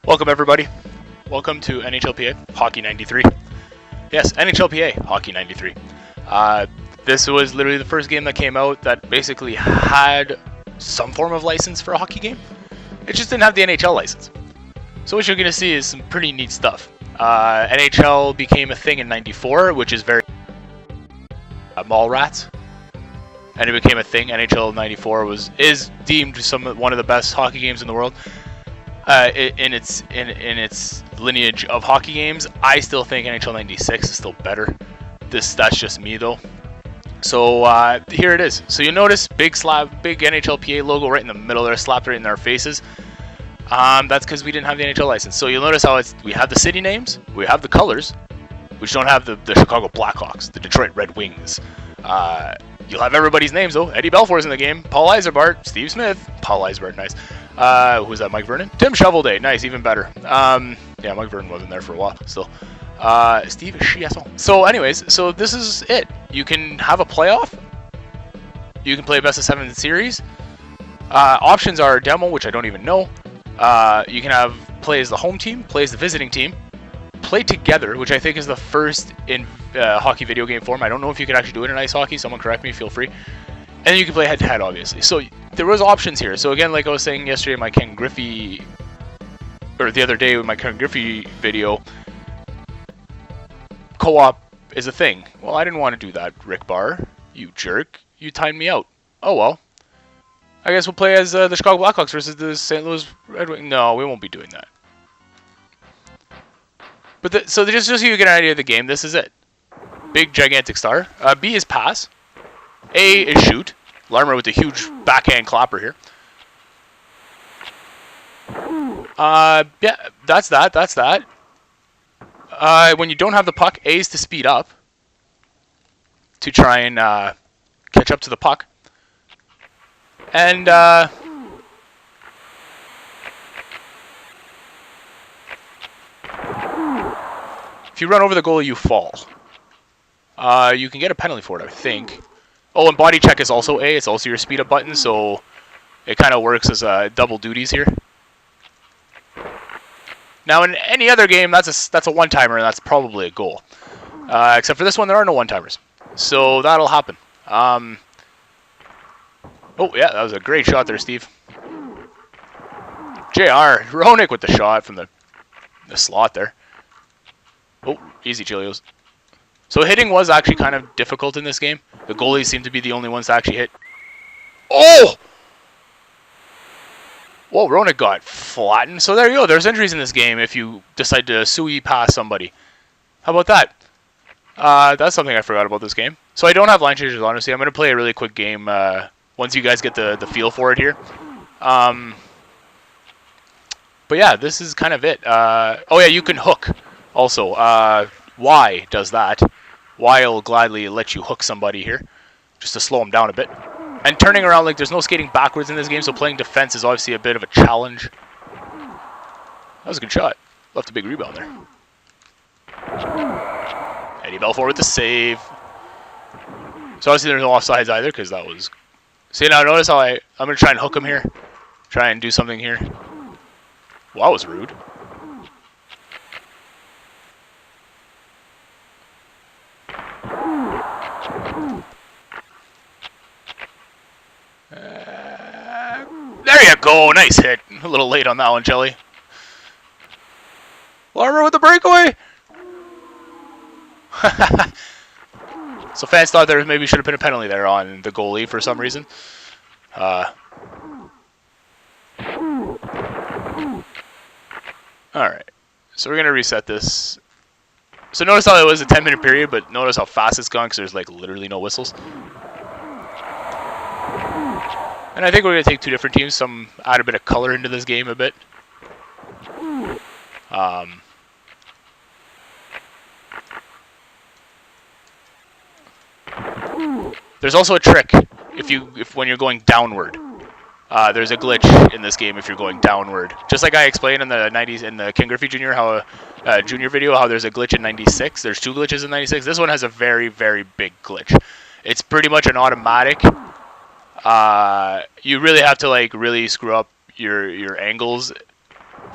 Welcome everybody. Welcome to NHLPA Hockey 93. Yes, NHLPA Hockey 93. This was literally the first game that came out that basically had some form of license for a hockey game. It just didn't have the NHL license. So what you're going to see is some pretty neat stuff. NHL became a thing in 94, which is very mall rats. And it became a thing. NHL 94 is deemed one of the best hockey games in the world. In its lineage of hockey games, I still think NHL 96 is still better. That's just me though. So here it is. So you notice big NHLPA logo right in the middle there, slapped right in our faces. That's because we didn't have the NHL license. So you'll notice how we have the city names, we have the colors, which don't have the Chicago Blackhawks, the Detroit Red Wings. You'll have everybody's names though. Eddie Belfour's in the game. Paul Yserbart, Steve Smith, Paul Yserbart, nice. Who was that? Mike Vernon, Tim Shovelday, nice, even better. Yeah, Mike Vernon wasn't there for a while still. Steve Chiasson. So, anyways, so this is it. You can have a playoff. You can play a best of 7 series. Options are demo, which I don't even know. You can have play as the home team, play as the visiting team, play together, which I think is the first in hockey video game form. I don't know if you can actually do it in ice hockey. Someone correct me, feel free. And then you can play head-to-head, obviously. So there was options here. So again, like I was saying yesterday in my Ken Griffey, or the other day with my Ken Griffey video, co-op is a thing. Well, I didn't want to do that, Rick Barr. You jerk. You timed me out. Oh well. I guess we'll play as the Chicago Blackhawks versus the St. Louis Red Wings. No, we won't be doing that. But so just so you get an idea of the game, this is it. Big, gigantic star. B is pass. A is shoot. Larmer with a huge backhand clapper here. Yeah, that's that. That's that. When you don't have the puck, A is to speed up. To try and catch up to the puck. And if you run over the goalie, you fall. You can get a penalty for it, I think. Oh, and body check is also A. It's also your speed up button, so it kind of works as double duties here. Now, in any other game, that's a one-timer, and that's probably a goal. Except for this one, there are no one-timers. So that'll happen. Oh, yeah, that was a great shot there, Steve. JR, Ronick with the shot from the slot there. Oh, easy, Chilios. So hitting was actually kind of difficult in this game. The goalies seem to be the only ones to actually hit. Oh! Whoa, Ronick got flattened. So there you go. There's injuries in this game if you decide to sui pass somebody. How about that? That's something I forgot about this game. So I don't have line changes, honestly. I'm going to play a really quick game once you guys get the feel for it here. But yeah, this is kind of it. Oh yeah, you can hook also. Y does that. Y will gladly let you hook somebody here, just to slow them down a bit. And turning around, like, there's no skating backwards in this game, so playing defense is obviously a bit of a challenge. That was a good shot. Left a big rebound there. Eddie Belfour with the save. So obviously there's no offsides either, because that was... See, now notice how I'm going to try and hook him here. Try and do something here. Well, that was rude. There you go, nice hit. A little late on that one, Jelly. Larmer with the breakaway. So fans thought there maybe should have been a penalty there on the goalie for some reason. Alright. So we're going to reset this. So notice how it was a 10-minute period, but notice how fast it's gone because there's like literally no whistles. And I think we're going to take two different teams, add a bit of color into this game a bit. There's also a trick when you're going downward. There's a glitch in this game if you're going downward. Just like I explained in the 90s in the Ken Griffey Jr. Junior video, how there's a glitch in 96. There's 2 glitches in 96. This one has a very, very big glitch. It's pretty much an automatic. You really have to like really screw up your angles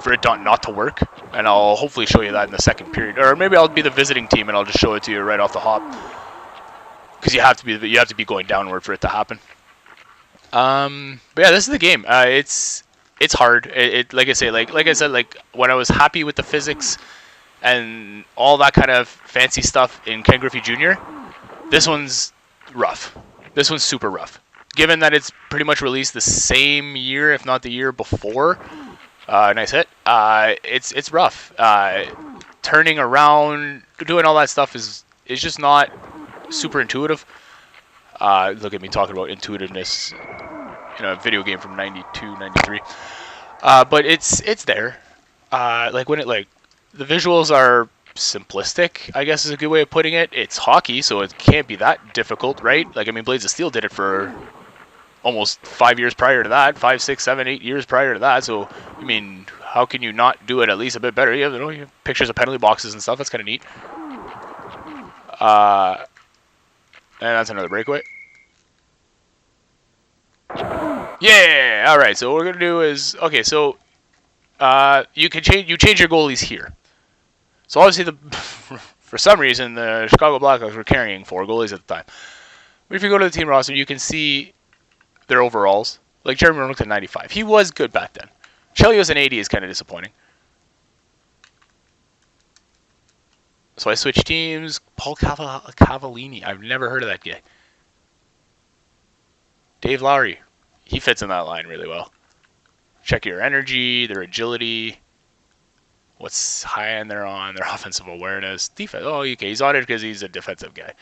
for it not to work, and I'll hopefully show you that in the second period, or maybe I'll be the visiting team and I'll just show it to you right off the hop, because you have to be going downward for it to happen. But yeah, this is the game. It's hard. It like I say, like I said, like when I was happy with the physics and all that kind of fancy stuff in Ken Griffey Jr., this one's rough. This one's super rough. Given that it's pretty much released the same year, if not the year before. Nice hit. It's rough. Turning around, doing all that stuff is just not super intuitive. Look at me talking about intuitiveness in a video game from 92, 93. But it's there. Like when the visuals are simplistic, I guess is a good way of putting it. It's hockey, so it can't be that difficult, right? Like, I mean, Blades of Steel did it for almost 5 years prior to that, 5, 6, 7, 8 years prior to that. So, I mean, how can you not do it at least a bit better? You have pictures of penalty boxes and stuff. That's kind of neat. And that's another breakaway. Yeah. All right. So what we're gonna do is okay. So you change your goalies here. So obviously for some reason the Chicago Blackhawks were carrying 4 goalies at the time. But if you go to the team roster, you can see their overalls. Like Jeremy Roenick at 95. He was good back then. Chelios an 80 is kind of disappointing. So I switched teams. Paul Cavallini. I've never heard of that guy. Dave Lowry. He fits in that line really well. Check your energy, their agility, what's high end they're on, their offensive awareness, defense. Oh, okay, he's on it because he's a defensive guy.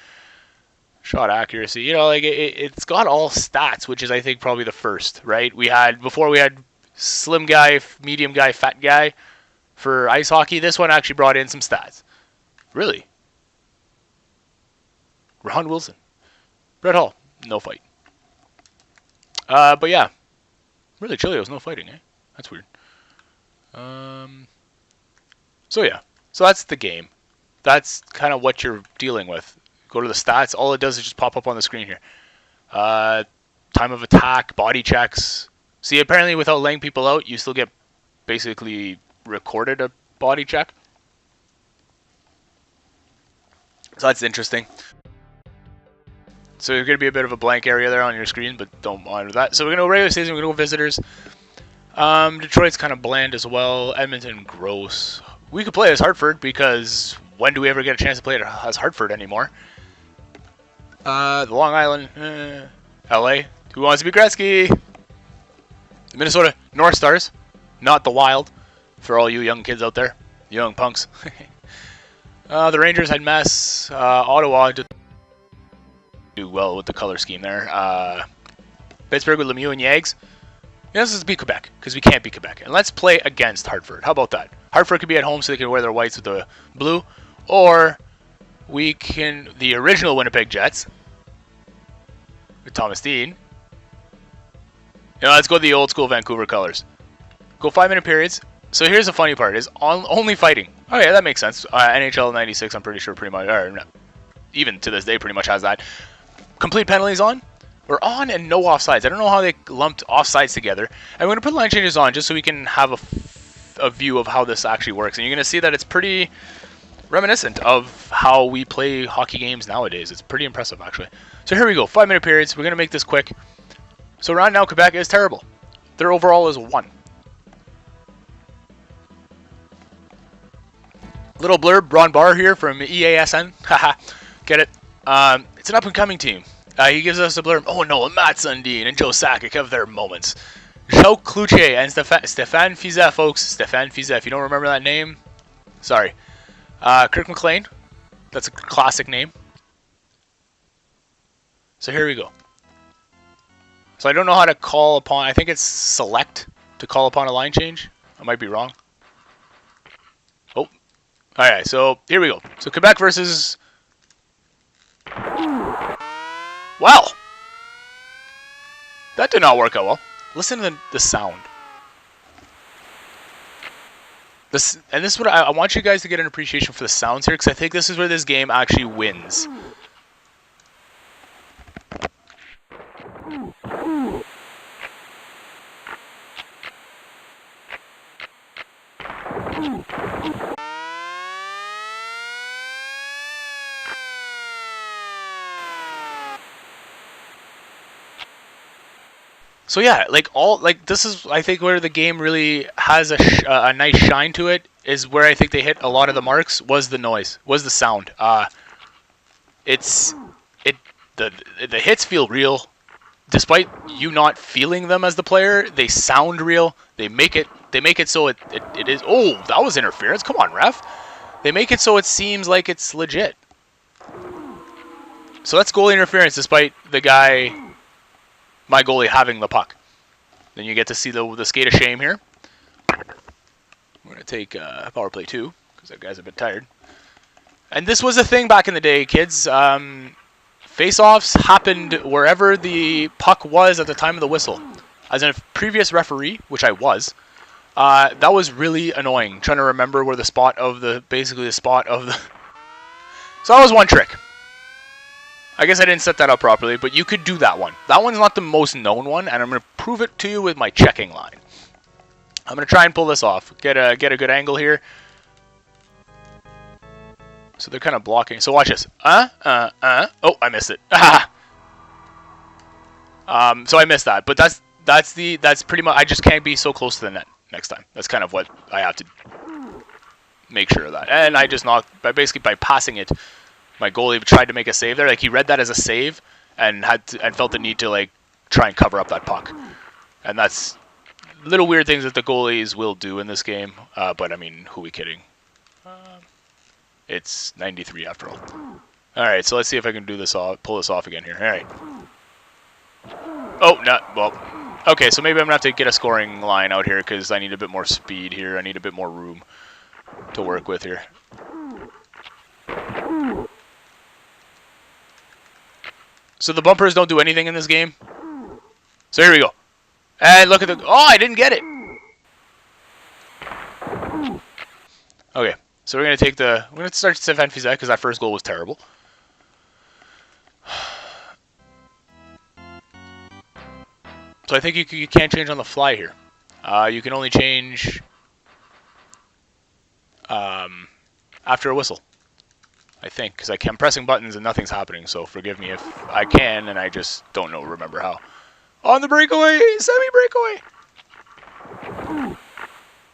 Shot accuracy, you know, like it's got all stats, which is I think probably the first, right? Before we had slim guy, medium guy, fat guy for ice hockey. This one actually brought in some stats. Really? Ron Wilson, Brett Hall, no fight. But yeah, really, Chelios, no fighting, eh? That's weird. So yeah, so that's the game. That's kind of what you're dealing with. Go to the stats. All it does is just pop up on the screen here. Time of attack, body checks. See, apparently without laying people out, you still get basically recorded a body check. So that's interesting. So there's going to be a bit of a blank area there on your screen, but don't monitor that. So we're going to go regular season, we're going to go visitors. Detroit's kind of bland as well. Edmonton, gross. We could play as Hartford because when do we ever get a chance to play as Hartford anymore? The Long Island, LA. Who wants to be Gretzky? The Minnesota North Stars, not the Wild, for all you young kids out there, young punks. The Rangers had mess. Ottawa did do well with the color scheme there. Pittsburgh with Lemieux and Yags. Yeah, let's beat Quebec, because we can't beat Quebec. And let's play against Hartford. How about that? Hartford could be at home so they can wear their whites with the blue. Or we can, the original Winnipeg Jets, with Thomas Dean. You know, let's go the old school Vancouver colors. Go 5-minute periods. So here's the funny part, is only fighting. Oh yeah, that makes sense. NHL 96, I'm pretty sure pretty much, or no, even to this day pretty much has that. Complete penalties on. We're on and no offsides. I don't know how they lumped offsides together. And we're going to put line changes on just so we can have a view of how this actually works. And you're going to see that it's pretty reminiscent of how we play hockey games nowadays. It's pretty impressive, actually. So here we go. 5-minute periods. We're going to make this quick. So right now, Quebec is terrible. Their overall is 1. Little blurb, Ron Barr here from EASN. Haha, get it? It's an up-and-coming team. He gives us a blurb. Oh no, Matt Sundin and Joe Sakic have their moments. Jacques Cloutier and Stéphane Fiset, folks. Stéphane Fiset. If you don't remember that name, sorry. Kirk McLean. That's a classic name. So here we go. So I don't know how to call upon. I think it's select to call upon a line change. I might be wrong. Oh. Alright, so here we go. So Quebec versus... Wow! That did not work out well. Listen to the sound. This is what I want you guys to get an appreciation for the sounds here, because I think this is where this game actually wins. So yeah, this is I think where the game really has a nice shine to it, is where I think they hit a lot of the marks, was the noise, was the sound. The hits feel real, despite you not feeling them as the player. They sound real. They make it so it is. Oh, that was interference. Come on, ref. They make it so it seems like it's legit. So that's goalie interference, despite my goalie having the puck. Then you get to see the skate of shame here. We're going to take power play 2, because that guy's a bit tired. And this was a thing back in the day, kids. Face-offs happened wherever the puck was at the time of the whistle. As a previous referee, which I was, that was really annoying, trying to remember where basically the spot of the... So that was one trick. I guess I didn't set that up properly, but you could do that one. That one's not the most known one, and I'm going to prove it to you with my checking line. I'm going to try and pull this off. Get a good angle here. So they're kind of blocking. So watch this. Oh, I missed it. So I missed that, but that's pretty much. I just can't be so close to the net next time. That's kind of what I have to make sure of that. And I just knocked by passing it. My goalie tried to make a save there. Like, he read that as a save and felt the need to, like, try and cover up that puck. And that's little weird things that the goalies will do in this game. But I mean, who are we kidding? It's 93 after all. All right, so let's see if I can pull this off again here. All right. Oh, no. Well, okay. So maybe I'm gonna have to get a scoring line out here, because I need a bit more speed here. I need a bit more room to work with here. So the bumpers don't do anything in this game. So here we go. And look at the... Oh, I didn't get it. Okay. So we're going to take the... We're going to start Stefan Fizet, because that first goal was terrible. So I think you can't change on the fly here. You can only change after a whistle, I think, because I'm pressing buttons and nothing's happening. So forgive me if I can, and I just don't remember how. On the breakaway, semi-breakaway.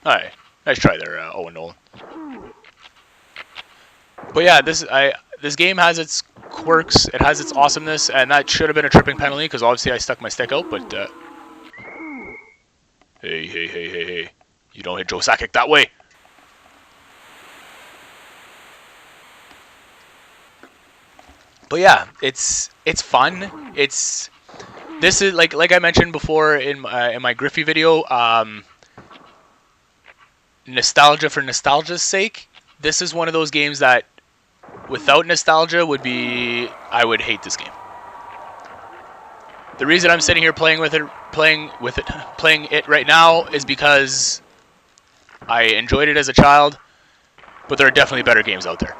All right, nice try there, Owen Nolan. But yeah, this game has its quirks, it has its awesomeness, and that should have been a tripping penalty, because obviously I stuck my stick out. But hey, you don't hit Joe Sakic that way. But yeah, it's fun. This is like I mentioned before in my Griffey video. Nostalgia for nostalgia's sake. This is one of those games that, without nostalgia, I would hate this game. The reason I'm sitting here playing it right now is because I enjoyed it as a child, but there are definitely better games out there.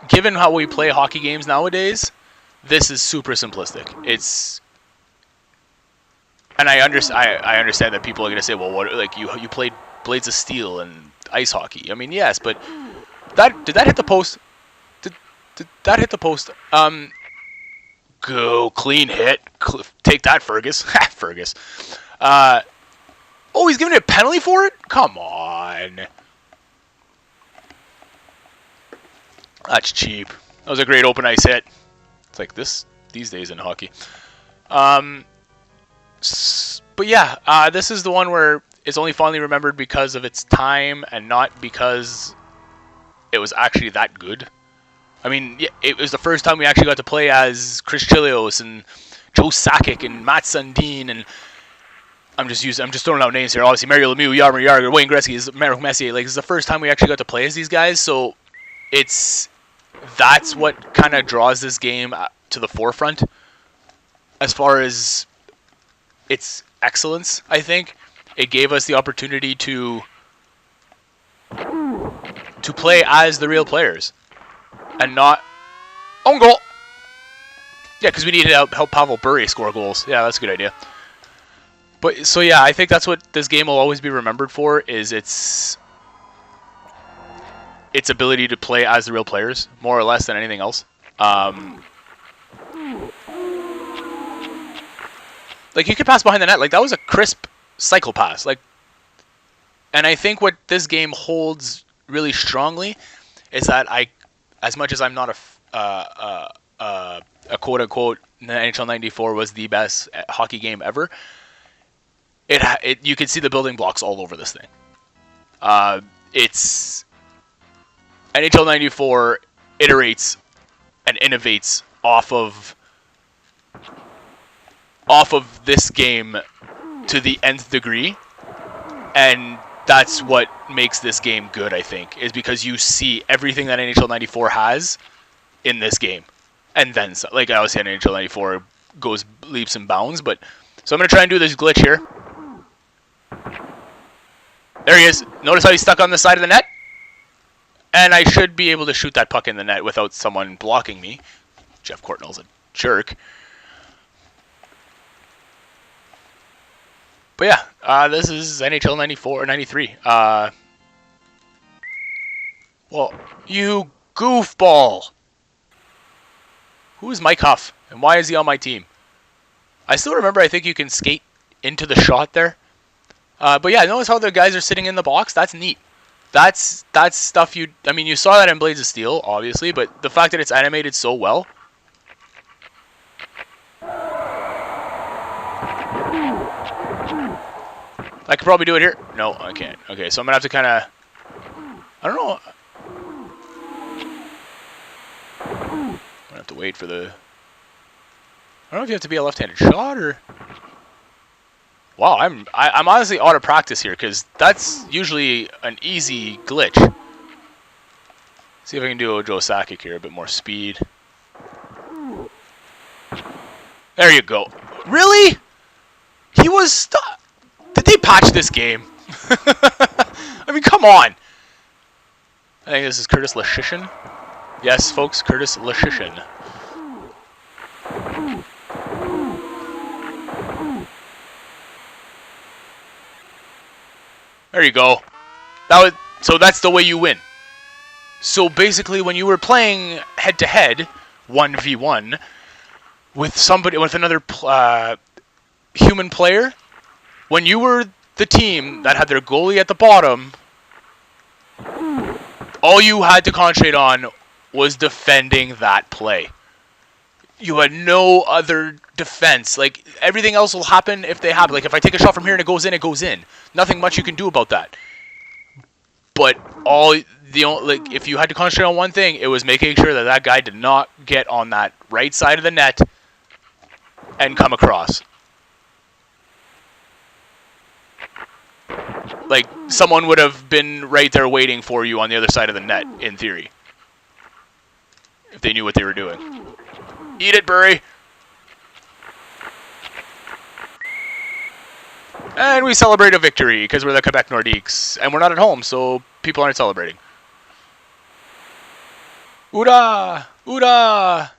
Given how we play hockey games nowadays, this is super simplistic. And I understand that people are going to say, well, what, like you played Blades of Steel and ice hockey. I mean, yes, but did that hit the post? Did that hit the post? Go clean hit. Take that, Fergus. Fergus. Oh, he's giving it a penalty for it? Come on. That's cheap. That was a great open ice hit. It's like these days in hockey. But yeah, this is the one where it's only fondly remembered because of its time and not because it was actually that good. I mean, it was the first time we actually got to play as Chris Chilios and Joe Sakic and Matt Sundin, and I'm just throwing out names here. Obviously, Mario Lemieux, Jaromir Jagr, Wayne Gretzky, Marek Messier. Like, it's the first time we actually got to play as these guys, so that's what kind of draws this game to the forefront as far as its excellence. I think it gave us the opportunity to play as the real players and not own goal. Yeah, because we needed to help Pavel Bure score goals. Yeah, that's a good idea. But so yeah, I think that's what this game will always be remembered for, is its ability to play as the real players, more or less, than anything else. Like, you could pass behind the net. Like, that was a crisp cycle pass. Like, and I think what this game holds really strongly is that as much as I'm not a quote unquote NHL '94 was the best hockey game ever, you can see the building blocks all over this thing. It's NHL '94 iterates and innovates off of this game to the nth degree, and that's what makes this game good, I think, is because you see everything that NHL '94 has in this game. And then, like I was saying, NHL '94 goes leaps and bounds, but... So I'm going to try and do this glitch here. There he is. Notice how he's stuck on the side of the net? And I should be able to shoot that puck in the net without someone blocking me. Jeff Courtnell's a jerk. But yeah, this is NHL '94 or '93. Well, you goofball! Who is Mike Huff, and why is he on my team? I still remember, I think you can skate into the shot there. But yeah, notice how the guys are sitting in the box? That's neat. That's stuff you... I mean, you saw that in Blades of Steel, obviously, but the fact that it's animated so well... I could probably do it here. No, I can't. Okay, so I'm going to have to kind of... I don't know. I'm going to have to wait for the... I don't know if you have to be a left-handed shot or... Wow, I'm honestly out of practice here because that's usually an easy glitch. See if I can do a Joe Sakic here, a bit more speed. There you go. Really? He was stuck. Did they patch this game? I mean, come on. I think this is Curtis Lashishin. Yes, folks, Curtis Lashishin. There you go. So that's the way you win. So basically, when you were playing head-to-head, 1v1, with another human player, when you were the team that had their goalie at the bottom, all you had to concentrate on was defending that play. You had no other defense. Like, everything else will happen if they happen. Like, if I take a shot from here and it goes in, it goes in. Nothing much you can do about that. But if you had to concentrate on one thing, it was making sure that that guy did not get on that right side of the net and come across. Like, someone would have been right there waiting for you on the other side of the net, in theory. If they knew what they were doing. Eat it, Burry! And we celebrate a victory, because we're the Quebec Nordiques. And we're not at home, so people aren't celebrating. Oorah! Oorah!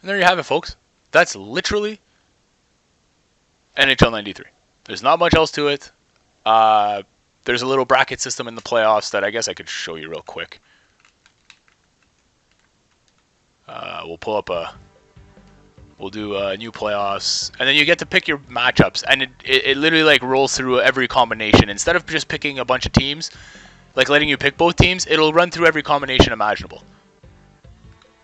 And there you have it, folks. That's literally NHL '93. There's not much else to it. There's a little bracket system in the playoffs that I guess I could show you real quick. We'll pull up we'll do new playoffs, and then you get to pick your matchups, and it literally like rolls through every combination. Instead of just picking a bunch of teams, like letting you pick both teams, it'll run through every combination imaginable.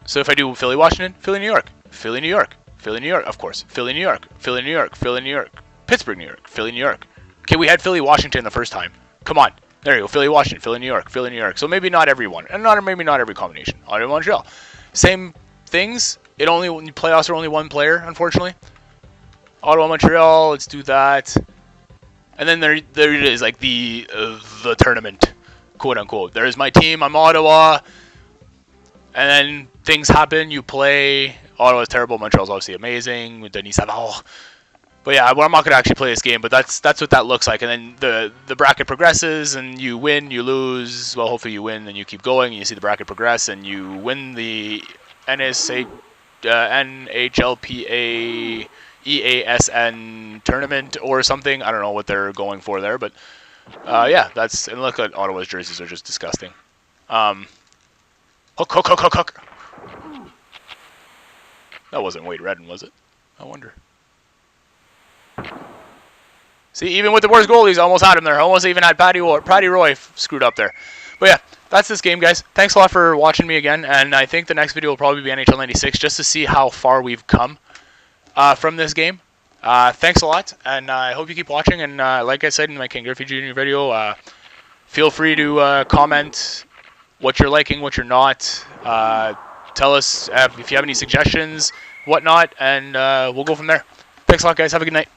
So if I do Philly, Washington, Philly, New York, Philly, New York, Philly, New York, of course, Philly, New York, Philly, New York, Philly, New York, Pittsburgh, New York, Philly, New York. Okay, we had Philly, Washington the first time. Come on. There you go. Philly, Washington, Philly, New York, Philly, New York. So maybe not every one, and maybe not every combination. Ottawa, Montreal. Same things. Playoffs are only one player, unfortunately. Ottawa, Montreal. Let's do that. And then there it is, like the tournament, quote unquote. There's my team. I'm Ottawa. And then things happen. You play. Ottawa's terrible. Montreal's obviously amazing with Denis Savard. But yeah, well, I'm not gonna actually play this game, but that's what that looks like. And then the bracket progresses, and you win, you lose. Well, hopefully you win, and you keep going, and you see the bracket progress, and you win the NHLPA EASN tournament or something. I don't know what they're going for there, but yeah, and look at Ottawa's jerseys are just disgusting. Hook. That wasn't Wade Redden, was it? I wonder. See, even with the worst goalies, almost had him there. Almost even had Patty Roy screwed up there. But yeah, that's this game, guys. Thanks a lot for watching me again, and I think the next video will probably be NHL 96, just to see how far we've come from this game. Thanks a lot, and I hope you keep watching, and like I said in my King Griffey Jr. video, feel free to comment what you're liking, what you're not. Tell us if you have any suggestions, whatnot, and we'll go from there. Thanks a lot, guys. Have a good night.